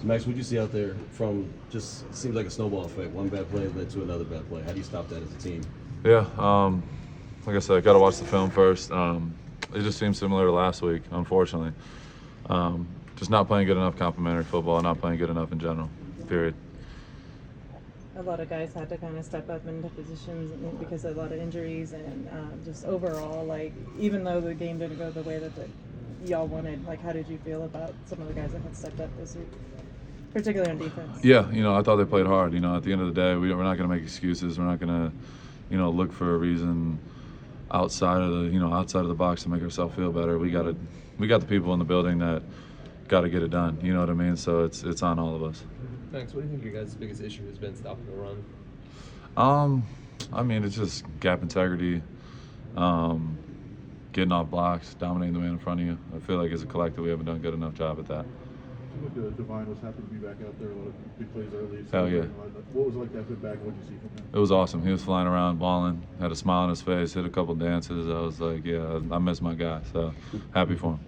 Max, what'd you see out there from just seems like a snowball effect? One bad play led to another bad play. How do you stop that as a team? Yeah, like I said, I got to watch the film first. It just seems similar to last week, unfortunately. Just not playing good enough complimentary football, not playing good enough in general, period. A lot of guys had to kind of step up into positions because of a lot of injuries and just overall, like, even though the game didn't go the way that y'all wanted, like, how did you feel about some of the guys that had stepped up this week, particularly on defense? Yeah, I thought they played hard. At the end of the day, we're not going to make excuses. We're not going to, look for a reason outside of the box to make ourselves feel better. We got the people in the building that got to get it done. You know what I mean? So it's on all of us. Max, what do you think your guys' biggest issue has been stopping the run? I mean, it's just gap integrity, getting off blocks, dominating the man in front of you. I feel like as a collective, we haven't done a good enough job at that. Divine was happy to be back out there. A lot of big plays early. Hell yeah. What was it like to have him back? What did you see from him? It was awesome. He was flying around, balling, had a smile on his face, hit a couple dances. I was like, yeah, I miss my guy. So happy for him.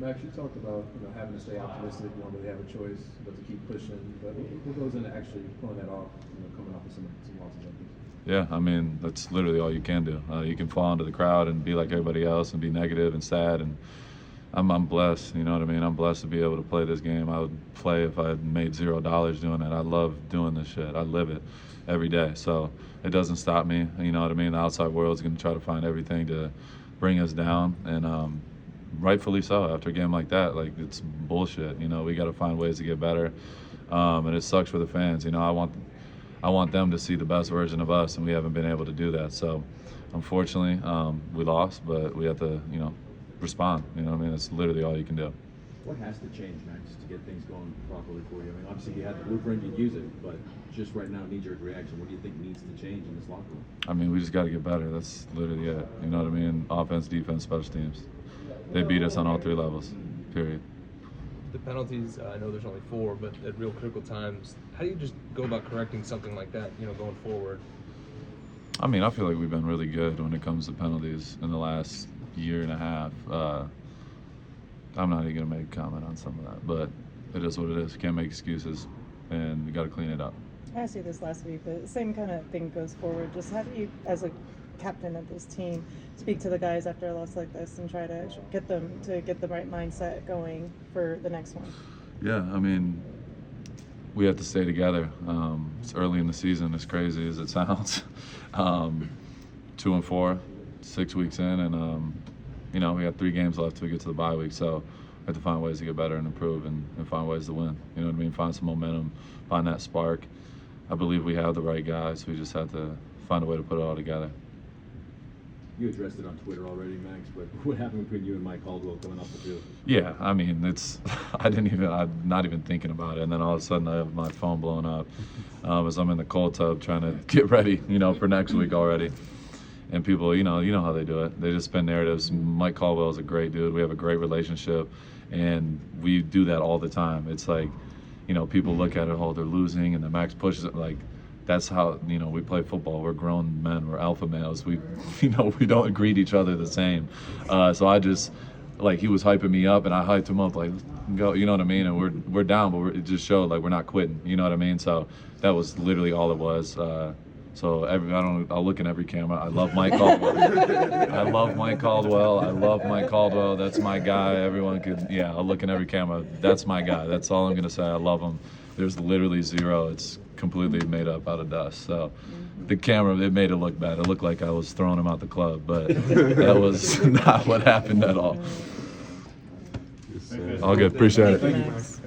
Max, you talked about having to stay optimistic. You don't really have a choice but to keep pushing. But what goes into actually pulling that off? Coming off of some losses like this. Yeah, I mean that's literally all you can do. You can fall into the crowd and be like everybody else and be negative and sad. And I'm blessed. You know what I mean? I'm blessed to be able to play this game. I would play if I had made $0 doing it. I love doing this shit. I live it every day. So it doesn't stop me. You know what I mean? The outside world's going to try to find everything to bring us down, and rightfully so. After a game like that, like, it's bullshit. We got to find ways to get better, and it sucks for the fans. I want them to see the best version of us, and we haven't been able to do that. So unfortunately, we lost, but we have to respond. It's literally all you can do. What has to change, Max, to get things going properly for you? I mean, obviously you had the blueprint, you'd use it, but just right now, knee-jerk reaction, what do you think needs to change in this locker room? I mean, we just got to get better. That's literally it. You know what I mean? Offense, defense, special teams. They beat us on all three levels, period. The penalties, I know there's only 4, but at real critical times, how do you just go about correcting something like that, going forward? I mean, I feel like we've been really good when it comes to penalties in the last year and a half. I'm not even going to make a comment on some of that, but it is what it is. Can't make excuses, and we got to clean it up. I asked you this last week, but the same kind of thing goes forward. Just how do you, as a captain of this team, speak to the guys after a loss like this and try to get them to get the right mindset going for the next one? Yeah, I mean, we have to stay together. It's early in the season, as crazy as it sounds. 2-4, 6 weeks in, and we got 3 games left till we get to the bye week. So we have to find ways to get better and improve, and find ways to win. You know what I mean? Find some momentum, find that spark. I believe we have the right guys. We just have to find a way to put it all together. You addressed it on Twitter already, Max, but what happened between you and Mike Caldwell coming off the field? Yeah, I mean, I'm not even thinking about it. And then all of a sudden I have my phone blowing up as I'm in the cold tub trying to get ready, for next week already. And people, you know how they do it. They just spin narratives. Mike Caldwell is a great dude. We have a great relationship, and we do that all the time. It's like, people look at it, oh, they're losing, and then Max pushes it. Like, that's how, we play football. We're grown men. We're alpha males. We don't greet each other the same. So I just, like, he was hyping me up, and I hyped him up, like, go, you know what I mean? And we're down, but it just showed, like, we're not quitting. You know what I mean? So that was literally all it was. So I'll look in every camera. I love Mike Caldwell. I love Mike Caldwell. That's my guy. Everyone could, I'll look in every camera. That's my guy. That's all I'm going to say. I love him. There's literally zero. It's completely made up out of dust. So the camera, it made it look bad. It looked like I was throwing him out the club, but that was not what happened at all. All good. Appreciate it. Thank you, Max.